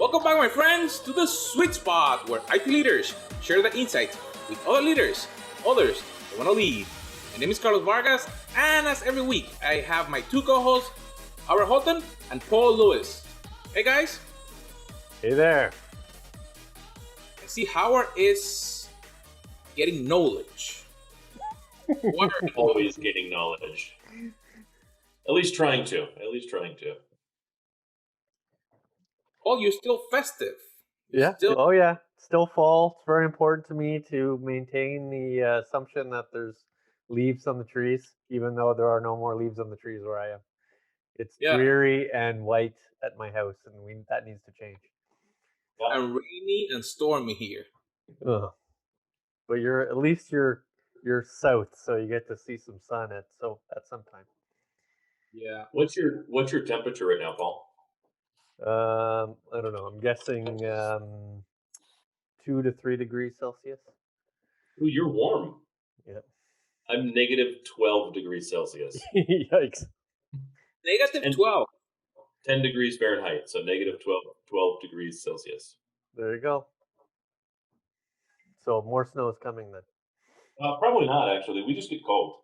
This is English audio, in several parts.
Welcome back, my friends, to the sweet spot where IT leaders share their insights with other leaders, others that want to lead. My name is Carlos Vargas, and as every week, I have my two co-hosts, Holton and Paul Lewis. Hey, guys. Hey there. I see Howard is getting knowledge. Always getting knowledge. At least trying to. Oh, you're still festive. Yeah. Oh, yeah. Still fall. It's very important to me to maintain the assumption that there's leaves on the trees, even though there are no more leaves on the trees where I am. It's dreary and white at my house, and that needs to change. Yeah. And rainy and stormy here. Ugh. But at least you're south, so you get to see some sun at some time. Yeah. What's your temperature right now, Paul? I don't know. I'm guessing 2 to 3 degrees Celsius. Ooh, you're warm. Yeah. I'm negative 12 degrees Celsius. Yikes. Negative 12. 10 degrees Fahrenheit, so negative 12 degrees Celsius. There you go. So more snow is coming then? Probably not, actually. We just get cold.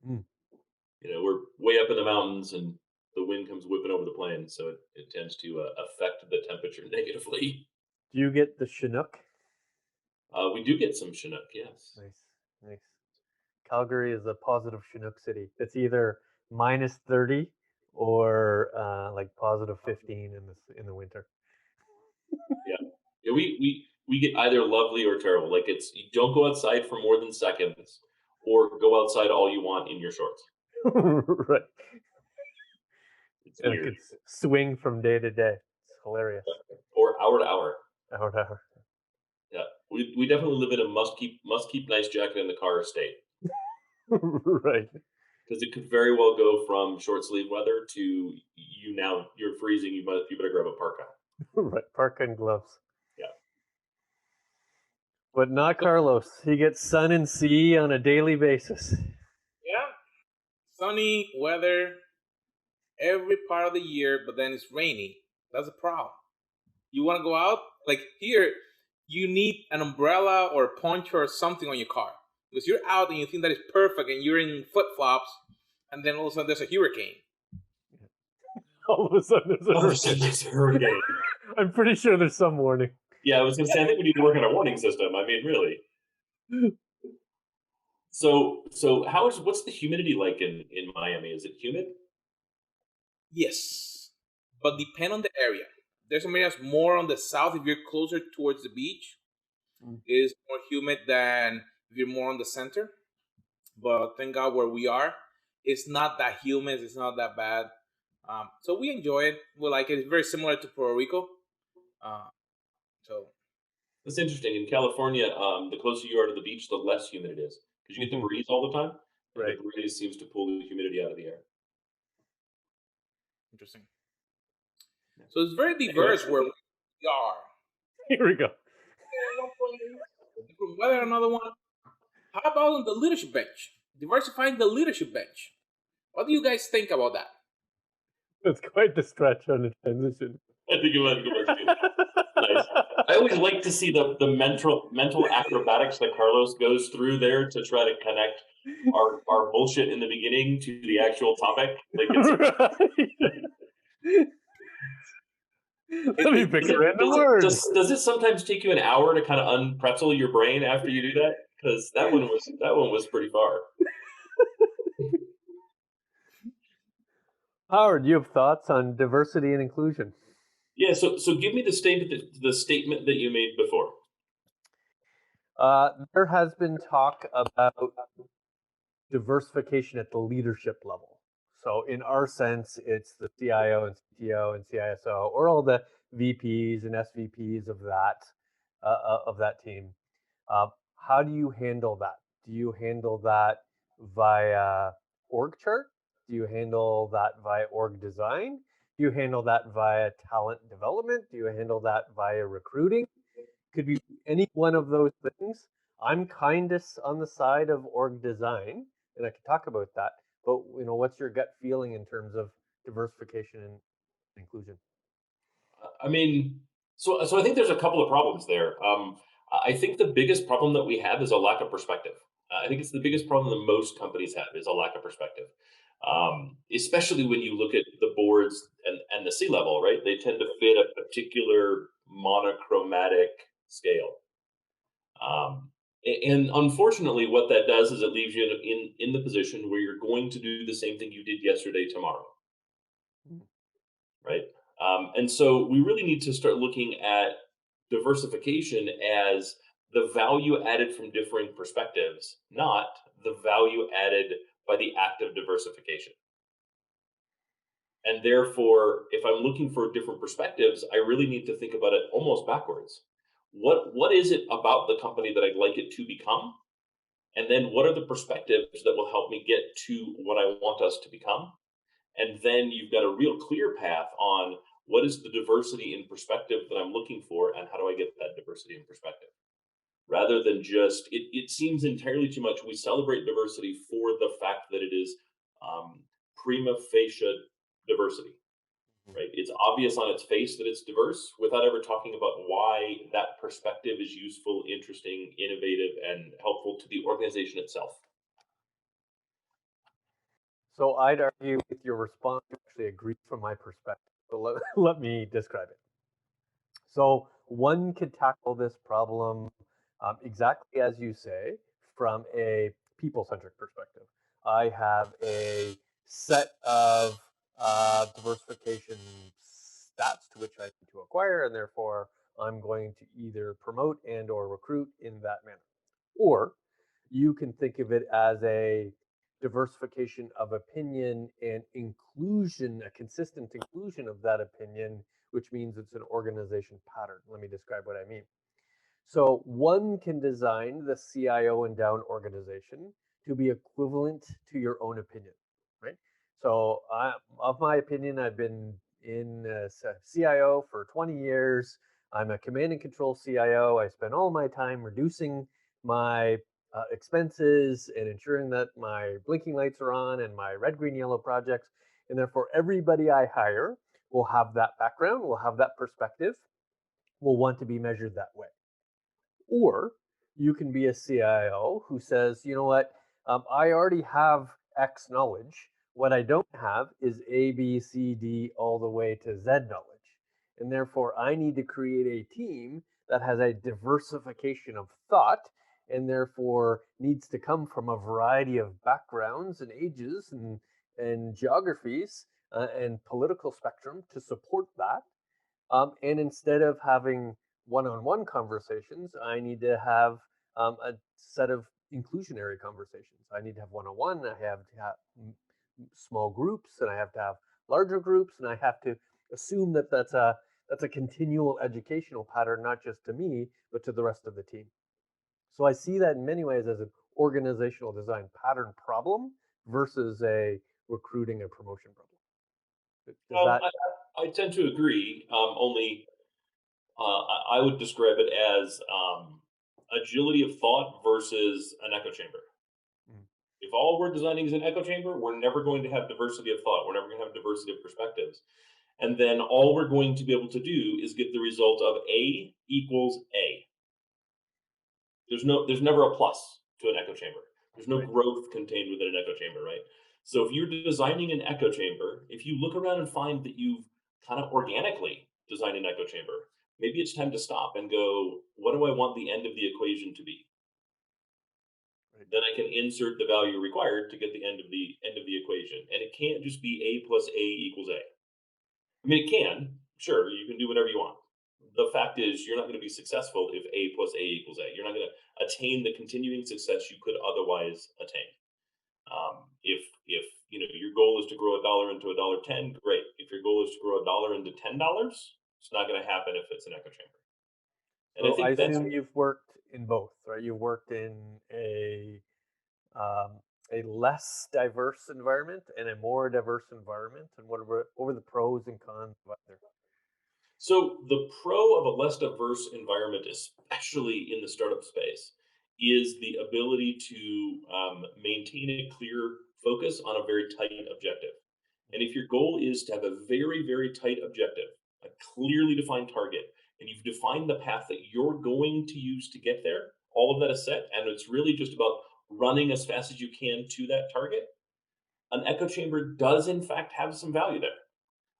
We're way up in the mountains, and the wind comes whipping over the plains, so it tends to affect the temperature negatively. Do you get the Chinook? We do get some Chinook, yes. Nice. Calgary is a positive Chinook city. It's either minus 30 or like positive 15 in the winter. Yeah. We get either lovely or terrible. Like you don't go outside for more than seconds, or go outside all you want in your shorts. Right. It's weird. It could swing from day to day. It's hilarious. Or hour to hour. Hour to hour. Yeah, we definitely live in a must keep nice jacket in the car state. Right. Because it could very well go from short sleeve weather to you're freezing. You better grab a parka. Right, parka and gloves. Yeah. But not Carlos. He gets sun and sea on a daily basis. Yeah. Sunny weather every part of the year, but then it's rainy. That's a problem. You want to go out? Like here, you need an umbrella or a poncho or something on your car. Because you're out and you think that is perfect and you're in flip-flops, and then all of a sudden there's a hurricane. All of a sudden there's a hurricane. I'm pretty sure there's some warning. Yeah, I was going to say, I think we need to work on a warning system. I mean, really. So what's the humidity like in Miami? Is it humid? Yes, but depend on the area. There's some areas more on the south. If you're closer towards the beach, it is more humid than if you're more on the center. But thank God where we are, it's not that humid. It's not that bad. So we enjoy it. We like it. It's very similar to Puerto Rico. So that's interesting. In California, the closer you are to the beach, the less humid it is, because you get the breeze all the time. Right. The breeze seems to pull the humidity out of the air. Interesting. So it's very diverse where we are. Here we go. Different weather, another one. How about on the leadership bench? Diversifying the leadership bench. What do you guys think about that? That's quite the stretch on the transition. I think it was nice. I always like to see the mental acrobatics that Carlos goes through there to try to connect our bullshit in the beginning to the actual topic. Let me pick a random word. Does it sometimes take you an hour to kind of unpretzel your brain after you do that? Because that one was pretty far. Howard, you have thoughts on diversity and inclusion? Yeah, so give me the statement that you made before. There has been talk about diversification at the leadership level. So in our sense, it's the CIO and CTO and CISO, or all the VPs and SVPs of that team. How do you handle that? Do you handle that via org chart? Do you handle that via org design? Do you handle that via talent development? Do you handle that via recruiting? Could be any one of those things. I'm kindest on the side of org design, and I can talk about that. But what's your gut feeling in terms of diversification and inclusion? I mean, So I think there's a couple of problems there. I think the biggest problem that we have is a lack of perspective. I think it's the biggest problem that most companies have is a lack of perspective. Especially when you look at the boards and the C level, right? They tend to fit a particular monochromatic scale. And unfortunately, what that does is it leaves you in the position where you're going to do the same thing you did yesterday tomorrow, right? And so we really need to start looking at diversification as the value added from differing perspectives, not the value added by the act of diversification. And therefore, if I'm looking for different perspectives, I really need to think about it almost backwards. What is it about the company that I'd like it to become? And then what are the perspectives that will help me get to what I want us to become? And then you've got a real clear path on what is the diversity in perspective that I'm looking for and how do I get that diversity in perspective? Rather than just, it seems entirely too much. We celebrate diversity for the fact that it is prima facie diversity, right? It's obvious on its face that it's diverse without ever talking about why that perspective is useful, interesting, innovative, and helpful to the organization itself. So I'd argue with your response actually agrees from my perspective. So let me describe it. So one could tackle this problem exactly as you say from a people-centric perspective. I have a set of diversification stats to which I need to acquire, and therefore I'm going to either promote and or recruit in that manner. Or you can think of it as a diversification of opinion and inclusion, a consistent inclusion of that opinion, which means it's an organization pattern. Let me describe what I mean. So one can design the CIO and down organization to be equivalent to your own opinion, right? So of my opinion, I've been in CIO for 20 years. I'm a command and control CIO. I spend all my time reducing my expenses and ensuring that my blinking lights are on and my red, green, yellow projects. And therefore, everybody I hire will have that background, will have that perspective, will want to be measured that way. Or you can be a CIO who says, you know what, I already have X knowledge. What I don't have is A, B, C, D, all the way to Z knowledge. And therefore, I need to create a team that has a diversification of thought and therefore needs to come from a variety of backgrounds and ages and geographies and political spectrum to support that. And instead of having one-on-one conversations, I need to have a set of inclusionary conversations. I need to have one-on-one. I have to have small groups, and I have to have larger groups, and I have to assume that that's a continual educational pattern, not just to me, but to the rest of the team. So I see that in many ways as an organizational design pattern problem versus a recruiting and promotion problem. Does Um, that I tend to agree. Only I would describe it as agility of thought versus an echo chamber. mm, If all we're designing is an echo chamber, we're never going to have diversity of thought. We're never going to have diversity of perspectives. And then all we're going to be able to do is get the result of A equals A. There's never a plus to an echo chamber. There's no right? growth contained within an echo chamber, right? So if you're designing an echo chamber, if you look around and find that you've kind of organically designed an echo chamber, maybe it's time to stop and go, what do I want the end of the equation to be? Right. Then I can insert the value required to get the end of the equation. And it can't just be A plus A equals A. I mean, it can. Sure, you can do whatever you want. The fact is, you're not going to be successful if A plus A equals A. You're not going to attain the continuing success you could otherwise attain. If your goal is to grow a dollar into a dollar 10, great. If your goal is to grow a dollar into $10, it's not going to happen if it's an echo chamber. And I So I think that's assume you've worked in both, right? You've worked in um, a less diverse environment and a more diverse environment, and what were the pros and cons of either? so. The pro of a less diverse environment, especially in the startup space, is the ability to maintain a clear focus on a very tight objective. And if your goal is to have a very, very tight objective, a clearly defined target, and you've defined the path that you're going to use to get there, all of that is set, and it's really just about running as fast as you can to that target. An echo chamber does, in fact, have some value there.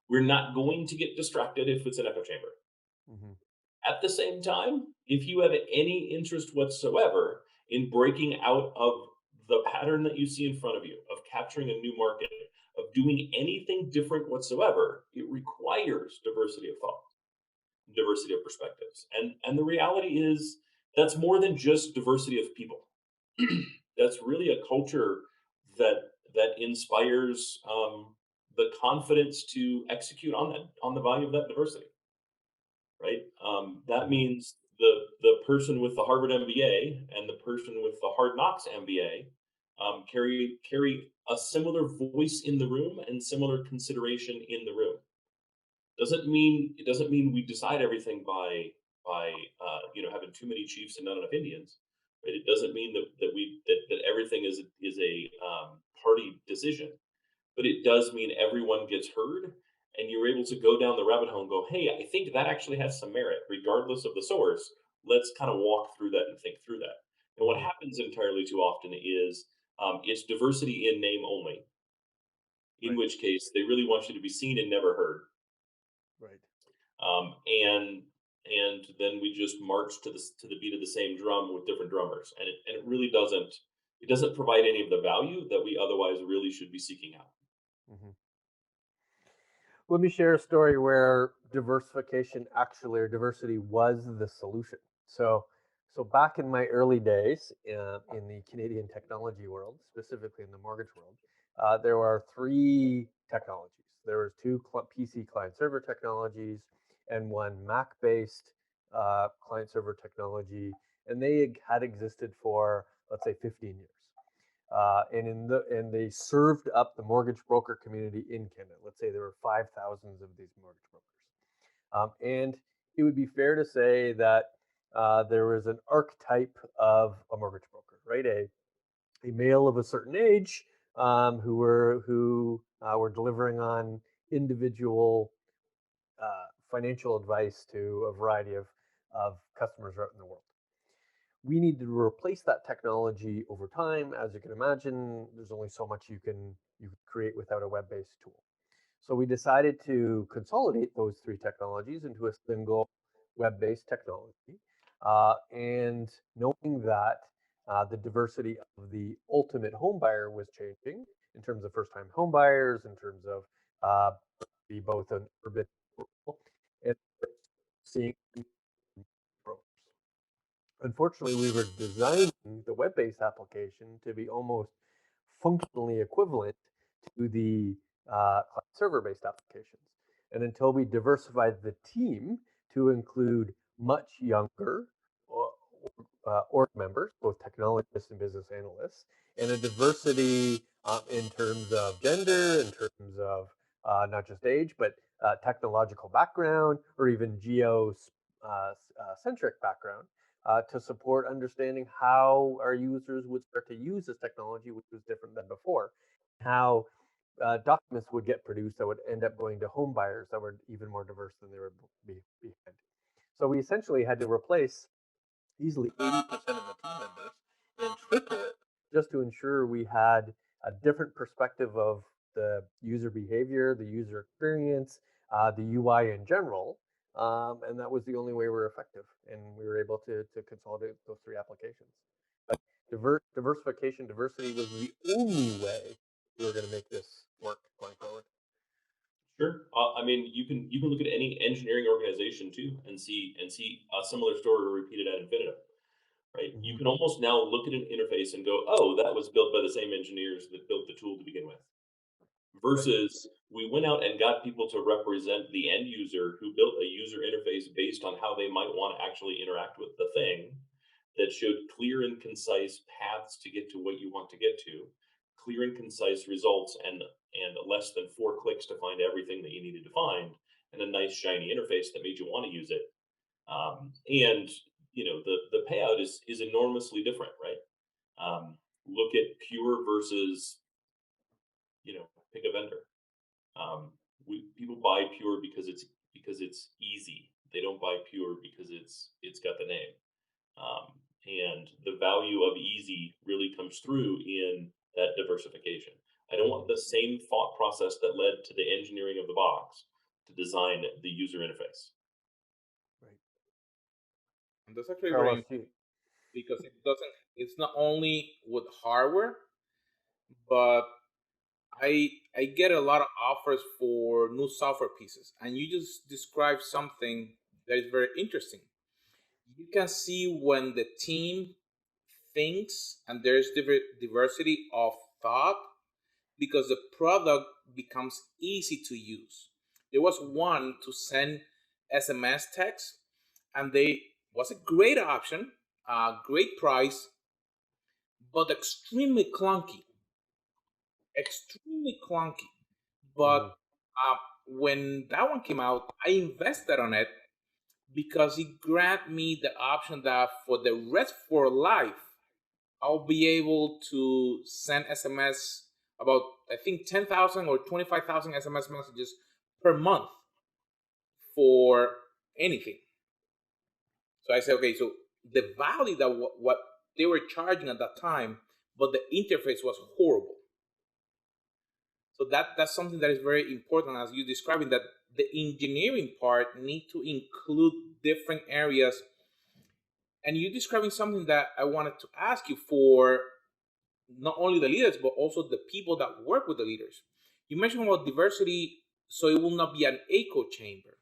We're not going to get distracted if it's an echo chamber. Hmm. At the same time, if you have any interest whatsoever in breaking out of the pattern that you see in front of you, of capturing a new market, of doing anything different whatsoever, it requires diversity of thought, diversity of perspectives. And the reality is that's more than just diversity of people. That's really a culture that inspires the confidence to execute on the value of that diversity, right? That Hmm. means the person with the Harvard MBA and the person with the Hard Knocks MBA carry a similar voice in the room and similar consideration in the room. It doesn't mean we decide everything by having too many chiefs and not enough Indians. Right? It doesn't mean that everything is a party decision, but it does mean everyone gets heard, and you're able to go down the rabbit hole and go, hey, I think that actually has some merit regardless of the source. Let's kind of walk through that and think through that. And what Hmm. happens entirely too often is it's diversity in name only, in Right. which case they really want you to be seen and never heard. Right. um, and and then we just march to the beat of the same drum with different drummers, and it really doesn't provide any of the value that we otherwise really should be seeking out. Hmm. Let me share a story where diversification actually, or diversity, was the solution. So back in my early days in the Canadian technology world, specifically in the mortgage world, there are three technologies. There was two PC client server technologies and one Mac-based client server technology, and they had existed for, let's say, 15 years. And they served up the mortgage broker community in Canada. Let's say there were 5,000 of these mortgage brokers, and it would be fair to say that there was an archetype of a mortgage broker, right? A male of a certain age who were delivering on individual financial advice to a variety of customers out in the world. We need to replace that technology over time. As you can imagine, there's only so much you could create without a web-based tool. So we decided to consolidate those three technologies into a single web-based technology. And knowing that the diversity of the ultimate home buyer was changing in terms of first-time home buyers, in terms of uh, be both an urban and rural, and seeing brokers. Unfortunately, we were designing the web-based application to be almost functionally equivalent to the server-based applications. And until we diversified the team to include much younger org members, both technologists and business analysts, and a diversity in terms of gender, in terms of not just age, but technological background, or even geo-centric background, to support understanding how our users would start to use this technology, which was different than before, how documents would get produced that would end up going to home buyers that were even more diverse than they were behind. So we essentially had to replace easily 80% of the team members and triple it just to ensure we had a different perspective of the user behavior, the user experience, the UI in general. And that was the only way we were effective. And we were able to consolidate those three applications. But diversification, diversity was the only way we were going to make this work going forward. Sure. I mean, you can look at any engineering organization too and see a similar story repeated ad infinitum, right? You Mm-hmm. can almost now look at an interface and go, oh, that was built by the same engineers that built the tool to begin with. Right. Versus we went out and got people to represent the end user who built a user interface based on how they might want to actually interact with the thing, that showed clear and concise paths to get to what you want to get to, clear and concise results, and less than 4 clicks to find everything that you needed to find, and a nice shiny interface that made you want to use it. And the payout is enormously different, right? Look at Pure versus pick a vendor. Um, people buy Pure because it's easy. They don't buy pure because it's got the name. And the value of easy really comes through in that diversification. I don't want the same thought process that led to the engineering of the box to design the user interface. Right. And that's actually very Carlos, important because it doesn't. It's not only with hardware, but I get a lot of offers for new software pieces, and you just described something that is very interesting. You can see when the team thinks and there's diversity of thought because the product becomes easy to use. There was one to send SMS text, and they was a great option, great price, but extremely clunky. But Mhm. when that one came out, I invested on it because it granted me the option that for the rest for life, I'll be able to send SMS about I think 10,000 or 25,000 SMS messages per month for anything. So I said, okay, so the value that what they were charging at that time, but the interface was horrible. So that's something that is very important as you describing that the engineering part need to include different areas. And you describing something that I wanted to ask you for not only the leaders but also the people that work with the leaders. You mentioned about diversity, so it will not be an echo chamber.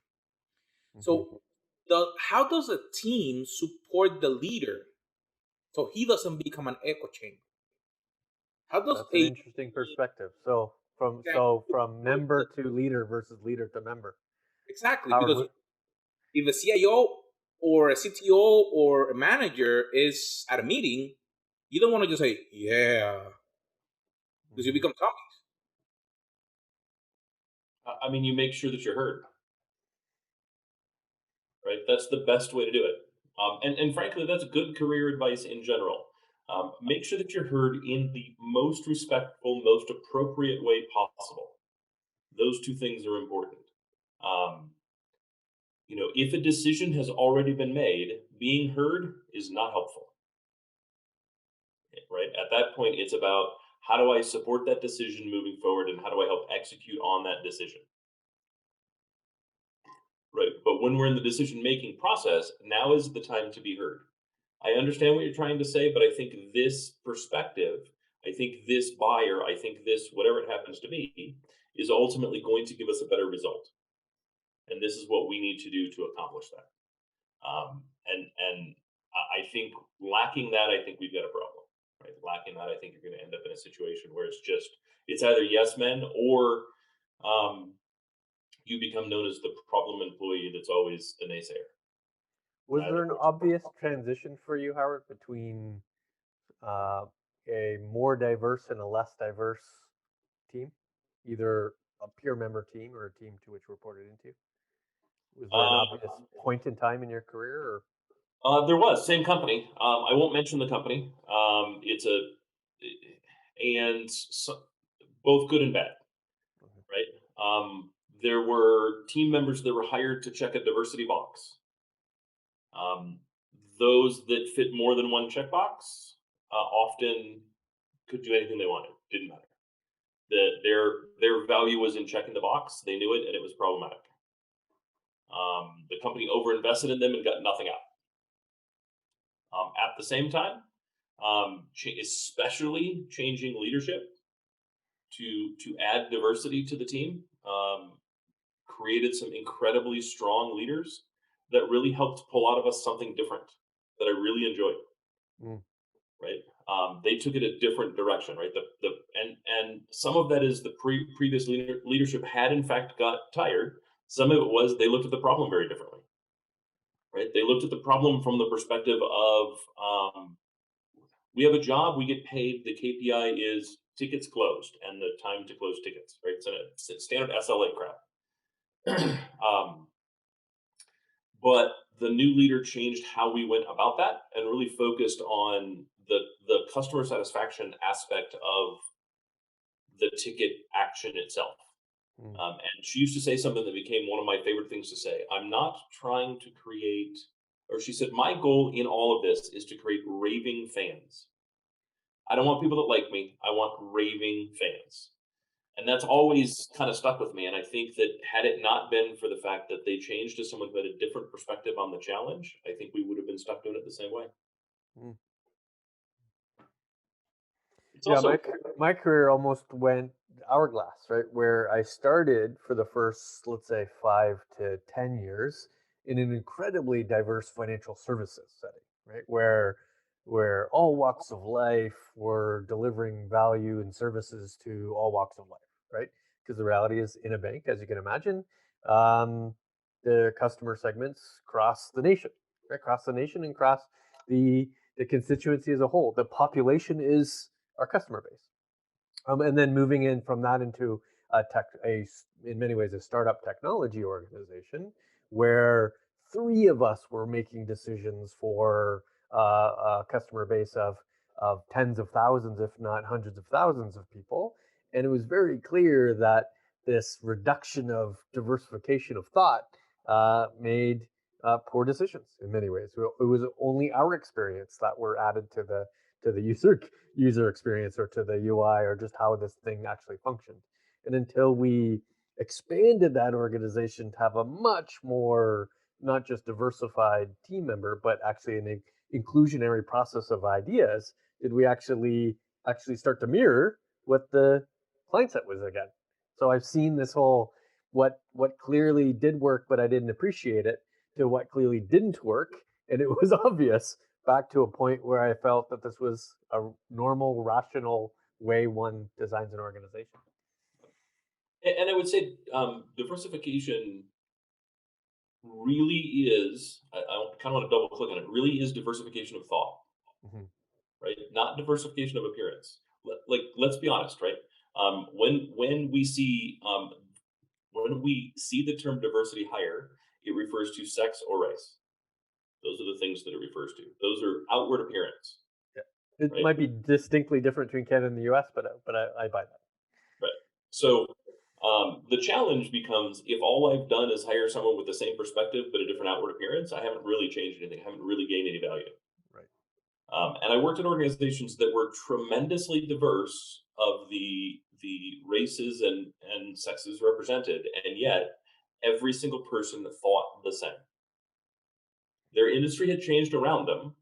Mhm. So, how does a team support the leader so he doesn't become an echo chamber? How does That's an a interesting perspective. So from exactly support member to leader versus leader to member. exactly Howard, because if a CIO or a CTO or a manager is at a meeting, you don't want to just say yeah because you mhm. become Tommy. I mean, you make sure that you're heard, right? That's the best way to do it. And frankly, that's good career advice in general. Make sure that you're heard in the most respectful, most appropriate way possible. Those two things are important. Um, if a decision has already been made, being heard is not helpful, right? At that point, it's about how do I support that decision moving forward and how do I help execute on that decision, right? But when we're in the decision making process, now is the time to be heard. I understand what you're trying to say, but I think this perspective, I think this buyer, I think this, whatever it happens to be, is ultimately going to give us a better result. And this is what we need to do to accomplish that. And I think lacking that, I think we've got a problem, right? Lacking that, I think you're going to end up in a situation where it's either yes men or um, you become known as the problem employee that's always the naysayer. Was Neither there an of which is obvious transition for you, Howard, between uh, a more diverse and a less diverse team, either a pure member team or a team to which reported into? Was there an uh, obvious point in time in your career, or there was same company. I won't mention the company. It's a and so, both good and bad, right? There were team members that were hired to check a diversity box. Um, those that fit more than one checkbox often could do anything they wanted. Didn't matter. Their value was in checking the box. They knew it, and it was problematic. The company overinvested in them and got nothing out. At the same time, especially changing leadership to add diversity to the team, created some incredibly strong leaders that really helped pull out of us something different that I really enjoyed. mm, Right? They took it a different direction, right? And some of that is the previous leadership had in fact got tired. Some of it was they looked at the problem very differently, right? They looked at the problem from the perspective of we have a job, we get paid. The KPI is tickets closed and the time to close tickets, right? It's a standard SLA crap. But the new leader changed how we went about that and really focused on the customer satisfaction aspect of the ticket action itself. And she used to say something that became one of my favorite things to say. I'm not trying to create, or she said, my goal in all of this is to create raving fans. I don't want people that like me. I want raving fans. And that's always kind of stuck with me. And I think that had it not been for the fact that they changed to someone who had a different perspective on the challenge, I think we would have been stuck doing it the same way. Mm. It's Yeah, also my career almost went hourglass, right? Where I started for the first, let's say, 5 to 10 years in an incredibly diverse financial services setting, right? Where all walks of life were delivering value and services to all walks of life, right? Because the reality is, in a bank, as you can imagine, um, the customer segments cross the nation, right? Cross the nation and cross the the constituency as a whole. The population is our customer base. And then moving in from that into in many ways, a startup technology organization where three of us were making decisions for a customer base of tens of thousands, if not hundreds of thousands of people. And it was very clear that this reduction of diversification of thought made poor decisions in many ways. It was only our experience that were added to the user experience or to the UI or just how this thing actually functioned. And until we expanded that organization to have a much more not just diversified team member, but actually an inclusionary process of ideas, did we actually start to mirror what the client set was again. So I've seen this whole what clearly did work, but I didn't appreciate it, to what clearly didn't work, and it was obvious, back to a point where I felt that this was a normal, rational way one designs an organization. and I would say diversification really is, I kind of want to double click on it, really is diversification of thought, Mm-hmm. right? Not diversification of appearance. Like, let's be honest, right? When we see the term diversity hire, it refers to sex or race. Those are the things that it refers to. Those are outward appearance, Yeah. It right? might be distinctly different between Canada and the U.S., but I buy that. Right. So the challenge becomes, if all I've done is hire someone with the same perspective but a different outward appearance, I haven't really changed anything. I haven't really gained any value. Right. And I worked in organizations that were tremendously diverse of the races and sexes represented, and yet every single person thought the same. Their industry had changed around them,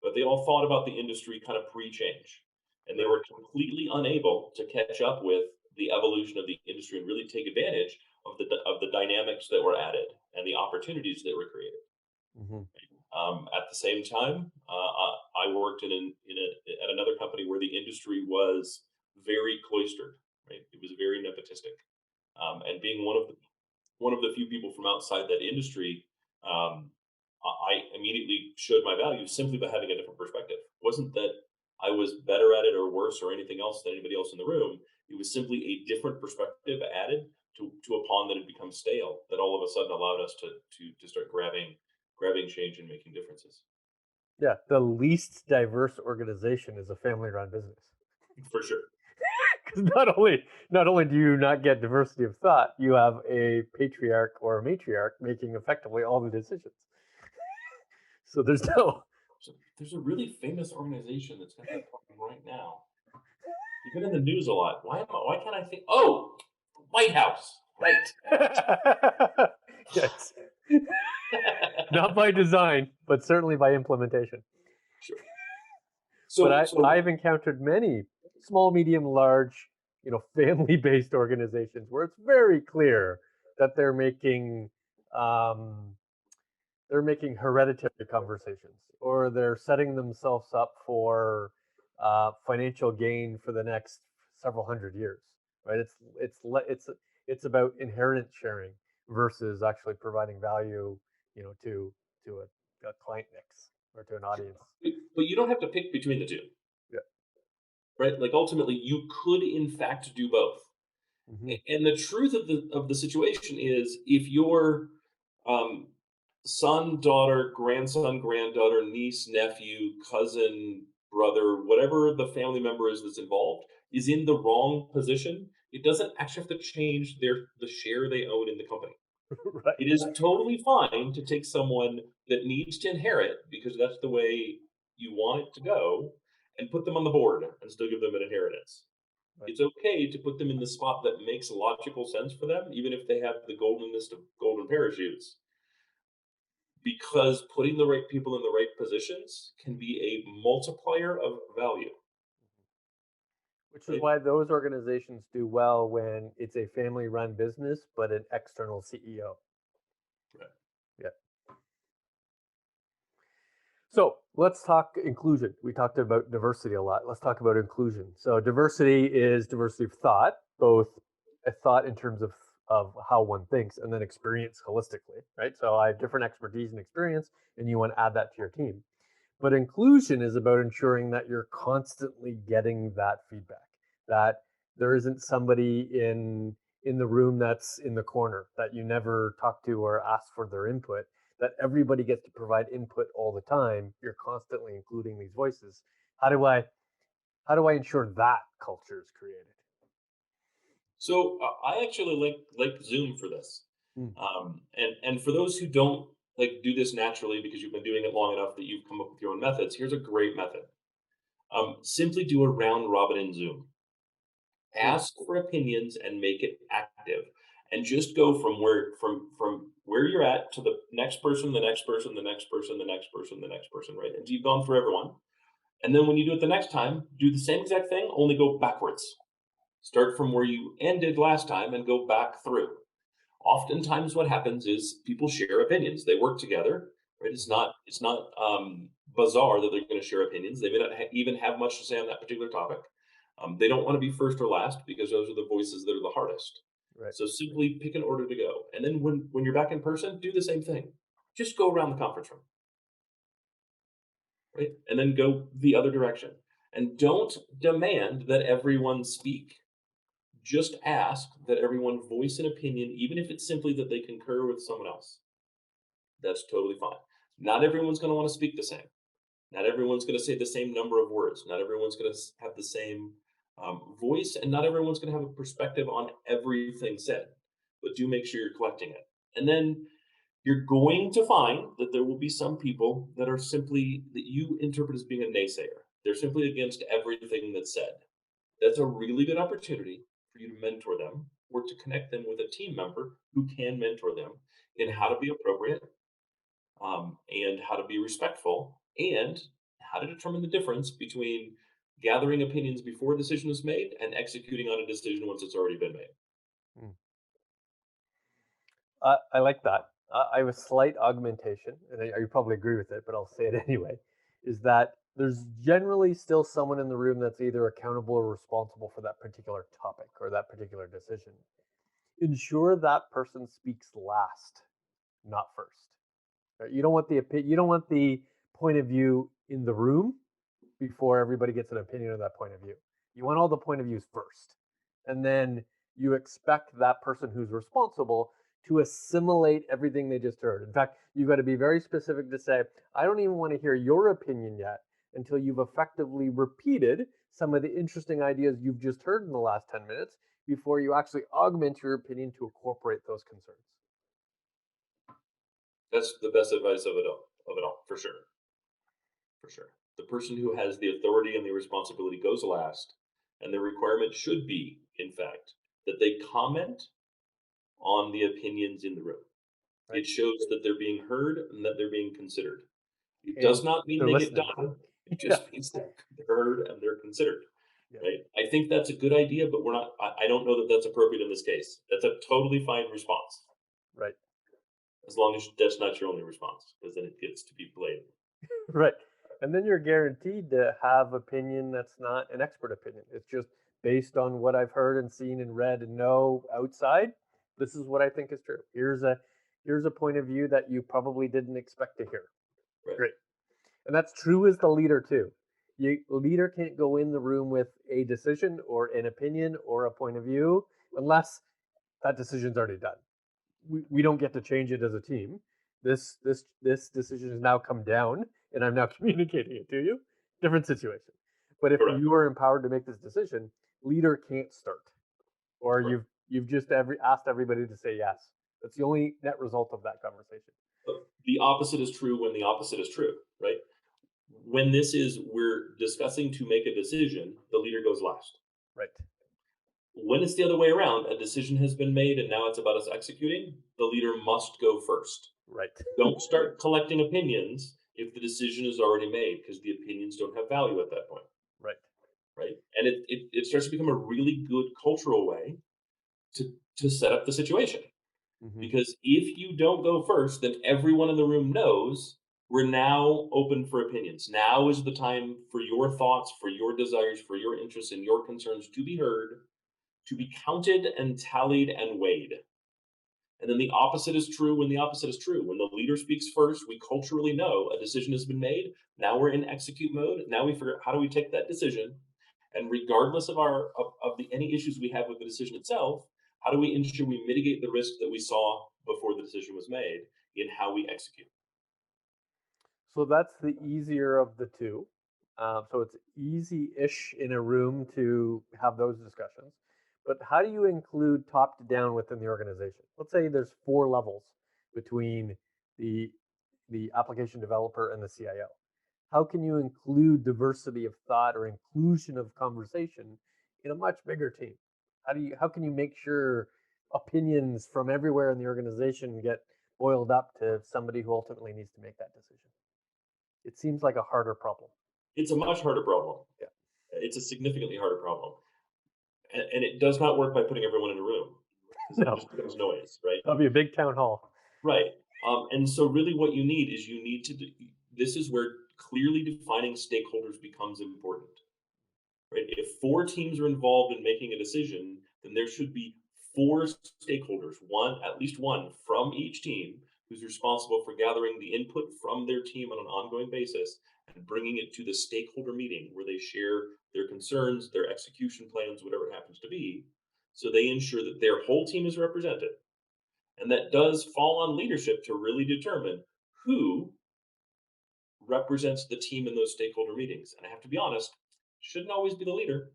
but they all thought about the industry kind of pre-change, and they Right. were completely unable to catch up with the evolution of the industry and really take advantage of the dynamics that were added and the opportunities that were created. Mm-hmm. At the same time, I worked at another company where the industry was very cloistered. Right, it was very nepotistic, and being one of the few people from outside that industry, um, I immediately showed my value simply by having a different perspective. It wasn't that I was better at it or worse or anything else than anybody else in the room. It was simply a different perspective added to a pond that had become stale that all of a sudden allowed us to start grabbing change and making differences. Yeah, the least diverse organization is a family-run business. For sure. Because not only do you not get diversity of thought, you have a patriarch or a matriarch making effectively all the decisions. So there's no. So there's a really famous organization that's got that problem right now. You've been in the news a lot. Why can't I think? Oh, White House. Right. Yes. Not by design, but certainly by implementation. Sure. But So I've encountered many small, medium, large, family-based organizations where it's very clear that um, they're making hereditary conversations, or they're setting themselves up for financial gain for the next several hundred years. Right? It's about inheritance sharing versus actually providing value, to a client mix or to an audience. but you don't have to pick between the two, Yeah. right? Like ultimately, you could in fact do both. Mm-hmm. And the truth of the situation is, if your um, son, daughter, grandson, granddaughter, niece, nephew, cousin, brother, whatever the family member is that's involved, is in the wrong position, it doesn't actually have to change the share they own in the company. Right. It is totally fine to take someone that needs to inherit because that's the way you want it to go and put them on the board and still give them an inheritance. Right. It's okay to put them in the spot that makes logical sense for them, even if they have the golden list of golden parachutes, because putting the right people in the right positions can be a multiplier of value, Which is right? why those organizations do well when it's a family-run business, but an external CEO. Right. Yeah. So let's talk inclusion. We talked about diversity a lot. Let's talk about inclusion. So diversity is diversity of thought, both a thought in terms of how one thinks and then experience holistically, right? So I have different expertise and experience, and you want to add that to your team. But inclusion is about ensuring that you're constantly getting that feedback, that there isn't somebody in the room that's in the corner that you never talk to or ask for their input, that everybody gets to provide input all the time. You're constantly including these voices. How do I how do I ensure that culture is created? So I actually like Zoom for this, Mm, and for those who don't like do this naturally because you've been doing it long enough that you've come up with your own methods. Here's a great method. Simply do a round robin in Zoom. mm, Ask for opinions and make it active, and just go from where you're at to the next person, the next person, the next person, the next person, the next person, right? Until you've gone through everyone. And then when you do it the next time, do the same exact thing, only go backwards. Start from where you ended last time and go back through. Oftentimes what happens is people share opinions. They work together, right? mhm, It's not bizarre that they're going to share opinions. They may not even have much to say on that particular topic. They don't want to be first or last because those are the voices that are the hardest. right. So simply pick an order to go, and then when you're back in person, do the same thing. Just go around the conference room, right? And then go the other direction. And don't demand that everyone speak. Just ask that everyone voice an opinion, even if it's simply that they concur with someone else. That's totally fine. Not everyone's going to want to speak the same. Not everyone's going to say the same number of words. Not everyone's going to have the same voice, and not everyone's going to have a perspective on everything said. But do make sure you're collecting it. And then you're going to find that there will be some people that are simply that you interpret as being a naysayer. They're simply against everything that's said. That's a really good opportunity for you to mentor them or to connect them with a team member who can mentor them in how Mhm. to be appropriate, and how to be respectful, and how to determine the difference between gathering opinions before a decision is made and executing on a decision once it's already been made. Mm. I like that. I have a slight augmentation, and you probably agree with it, but I'll say it anyway. Is that there's generally still someone in the room that's either accountable or responsible for that particular topic or that particular decision. Ensure that person speaks last, not first. Right? You don't want the point of view in the room before everybody gets an opinion of that point of view. You want all the point of views first. And then you expect that person who's responsible to assimilate everything they just heard. In fact, you've got to be very specific to say, I don't even want to hear your opinion yet until you've effectively repeated some of the interesting ideas you've just heard in the last 10 minutes before you actually augment your opinion to incorporate those concerns. That's the best advice of it all, for sure. For sure. The person who has the authority and the responsibility goes last, and the requirement should be, in fact, that they comment on the opinions in the room. Right? It shows that they're being heard and that they're being considered. It And does not mean they're they get listening. done. It Yeah. just means they're heard and they're considered. Yeah. Right? I think that's a good idea, but we're not. I don't know that that's appropriate in this case. That's a totally fine response, Right. as long as that's not your only response, because then it gets to be blamed. Right. And then you're guaranteed to have opinion that's not an expert opinion. It's just based on what I've heard and seen and read and know outside. This is what I think is true. Here's a point of view that you probably didn't expect to hear. Right. Great. And that's true as the leader too. Leader can't go in the room with a decision or an opinion or a point of view unless that decision's already done. We don't get to change it as a team. This decision has now come down, and I'm now communicating it to you. Different situation. But if Correct. you are empowered to make this decision, leader can't start. or you've just asked everybody to say yes. That's the only net result of that conversation. The opposite is true when the opposite is true, right? When this is we're discussing to make a decision, the leader goes last. Right. When it's the other way around, a decision has been made and now it's about us executing, the leader must go first. Right. Don't start collecting opinions if the decision is already made, because the opinions don't have value at that point, Right. right? And it starts to become a really good cultural way to set up the situation. Mm-hmm. Because if you don't go first, then everyone in the room knows we're now open for opinions. Now is the time for your thoughts, for your desires, for your interests, and your concerns to be heard, to be counted and tallied and weighed. And then the opposite is true when the opposite is true. When the leader speaks first, we culturally know a decision has been made. Now we're in execute mode. Now we figure out how do we take that decision, and regardless of the any issues we have with the decision itself, how do we ensure we mitigate the risk that we saw before the decision was made in how we execute? So that's the easier of the two. So it's easy-ish in a room to have those discussions. But how do you include top to down within the organization? Let's say there's 4 levels between the the application developer and the CIO. How can you include diversity of thought or inclusion of conversation in a much bigger team? How can you make sure opinions from everywhere in the organization get boiled up to somebody who ultimately needs to make that decision? It seems like a harder problem. It's a much harder problem. Yeah. It's a significantly harder problem. And it does not work by putting everyone in a room, because it No, just becomes noise, right? that'll be a big town hall. Right. And so really what you need is this is where clearly defining stakeholders becomes important, right? If 4 teams are involved in making a decision, then there should be 4 stakeholders, at least one from each team, who's responsible for gathering the input from their team on an ongoing basis and bringing it to the stakeholder meeting where they share their concerns, their execution plans, whatever it happens to be. So they ensure that their whole team is represented. And that does fall on leadership to really determine who represents the team in those stakeholder meetings. And I have to be honest, shouldn't always be the leader.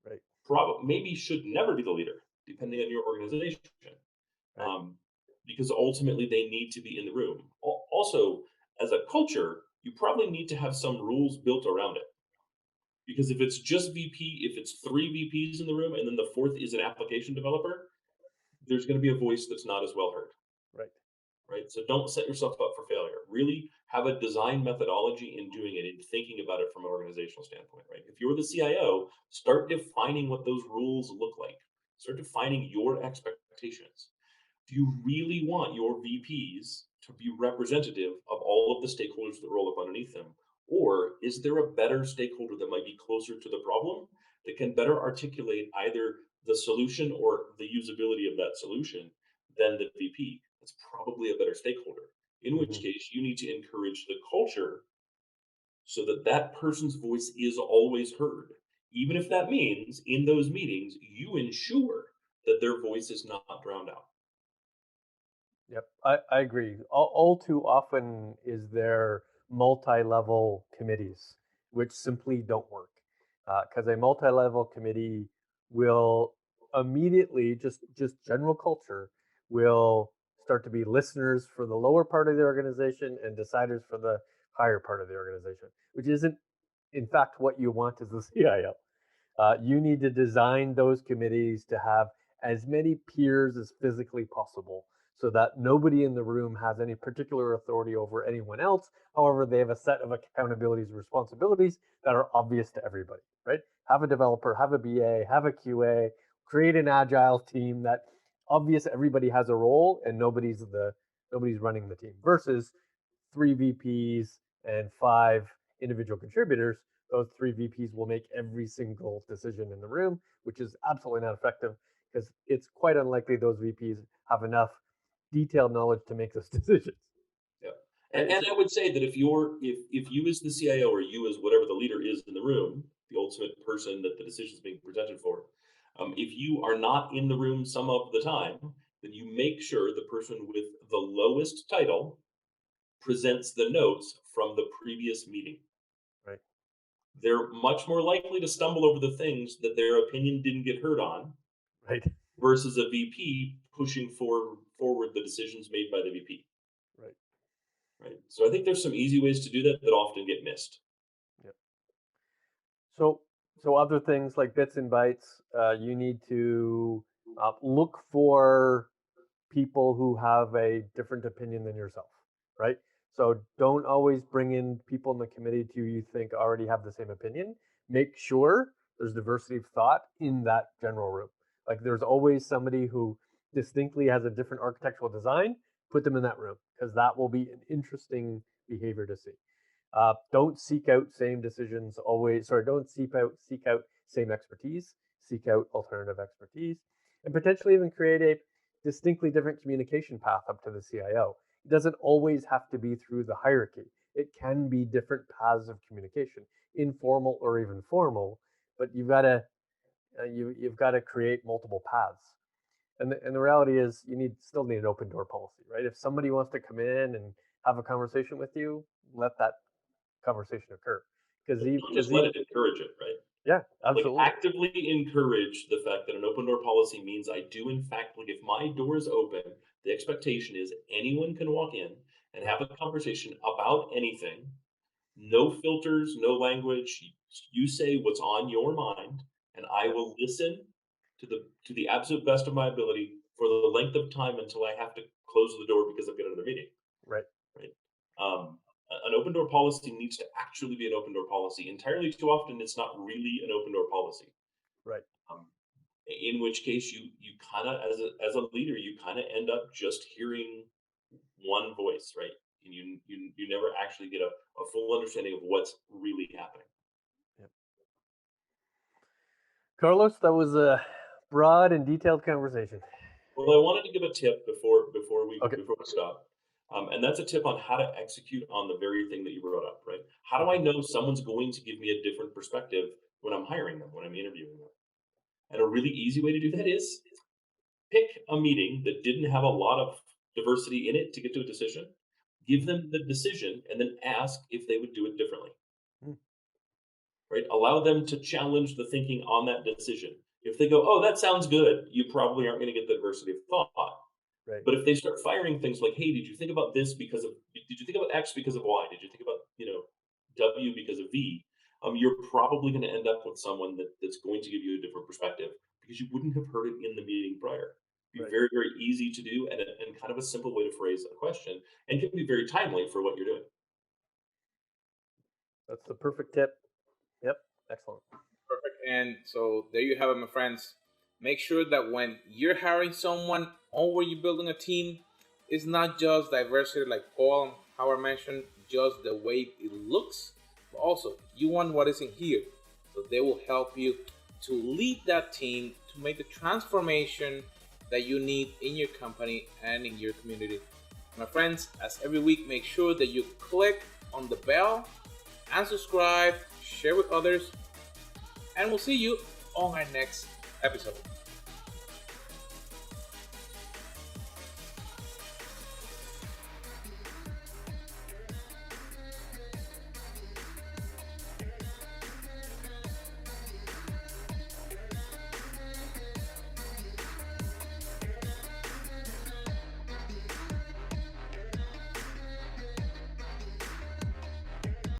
Right. Probably maybe should never be the leader, depending on your organization. Right. Because ultimately they need to be in the room. Also, as a culture, you probably need to have some rules built around it. Because if it's just VP, if it's 3 VPs in the room and then the fourth is an application developer, there's going to be a voice that's not as well heard. Right. Right? So don't set yourself up for failure. Really have a design methodology in doing it and thinking about it from an organizational standpoint, right? If you're the CIO, start defining what those rules look like. Start defining your expectations. Do you really want your VPs to be representative of all of the stakeholders that roll up underneath them? Or is there a better stakeholder that might be closer to the problem that can better articulate either the solution or the usability of that solution than the VP? That's probably a better stakeholder. In which Mm-hmm. case, you need to encourage the culture so that that person's voice is always heard. Even if that means in those meetings, you ensure that their voice is not drowned out. Yep, I agree. All too often is there multi-level committees, which simply don't work. Because a multi-level committee will immediately, just general culture, will start to be listeners for the lower part of the organization and deciders for the higher part of the organization, which isn't, in fact, what you want as the CIO. You need to design those committees to have as many peers as physically possible so that nobody in the room has any particular authority over anyone else. However, they have a set of accountabilities and responsibilities that are obvious to everybody, right? Have a developer, have a BA, have a QA, create an agile team that obvious everybody has a role and nobody's running the team versus 3 VPs and 5 individual contributors. Those 3 VPs will make every single decision in the room, which is absolutely not effective because it's quite unlikely those VPs have enough detailed knowledge to make those decisions. Yeah. Right? And I would say that if you as the CIO or you as whatever the leader is in the room, the ultimate person that the decision is being presented for, if you are not in the room some of the time, then you make sure the person with the lowest title presents the notes from the previous meeting. Right. They're much more likely to stumble over the things that their opinion didn't get heard on Right. versus a VP pushing forward the decisions made by the VP. Right. Right. So I think there's some easy ways to do that that often get missed. Yep. So other things like bits and bytes, you need to look for people who have a different opinion than yourself, right? So don't always bring in people in the committee who you think already have the same opinion. Make sure there's diversity of thought in that general room. Like there's always somebody who distinctly has a different architectural design. Put them in that room because that will be an interesting behavior to see. Don't seek out same decisions always. Sorry, don't seek out same expertise. Seek out alternative expertise, and potentially even create a distinctly different communication path up to the CIO. It doesn't always have to be through the hierarchy. It can be different paths of communication, informal or even formal. But you've got to create multiple paths. And the reality is, still need an open door policy, right? If somebody wants to come in and have a conversation with you, let that conversation occur. Don't just let it encourage it, right? Yeah, Like absolutely. actively encourage the fact that an open door policy means I do in fact, like if my door is open, the expectation is anyone can walk in and have a conversation about anything. No filters, no language. You say what's on your mind, and I Yeah, will listen to the absolute best of my ability for the length of time until I have to close the door because I've got another meeting. right, Right? An open door policy needs to actually be an open door policy. Entirely too often, it's not really an open door policy. right, Um, in which case, you kind of as a leader, you kind of end up just hearing one voice, right? And you never actually get a full understanding of what's really happening. yeah. Carlos, that was a broad and detailed conversation. Well, I wanted to give a tip Okay. before we stop, and that's a tip on how to execute on the very thing that you brought up. Right? How do I Okay. know someone's going to give me a different perspective when I'm hiring them, when I'm interviewing them? And a really easy way to do that is pick a meeting that didn't have a lot of diversity in it to get to a decision. Give them the decision, and then ask if they would do it differently. Mm, Right? Allow them to challenge the thinking on that decision. If they go, "Oh, that sounds good," you probably aren't going to get the diversity of thought. right, But if they start firing things like, "Hey, did you think about this because of? Did you think about X because of Y? Did you think about W because of V?" You're probably going to end up with someone that's going to give you a different perspective because you wouldn't have heard it in the meeting prior. Be right. very very easy to do and kind of a simple way to phrase a question and can be very timely for what you're doing. That's the perfect tip. Yep. Excellent. Perfect. And so there you have it, my friends. Make sure that when you're hiring someone or when you're building a team, it's not just diversity, like Paul and Howard mentioned, just the way it looks, but also you want what is in here. So they will help you to lead that team to make the transformation that you need in your company and in your community. My friends, as every week, make sure that you click on the bell and subscribe, share with others, and we'll see you on our next episode.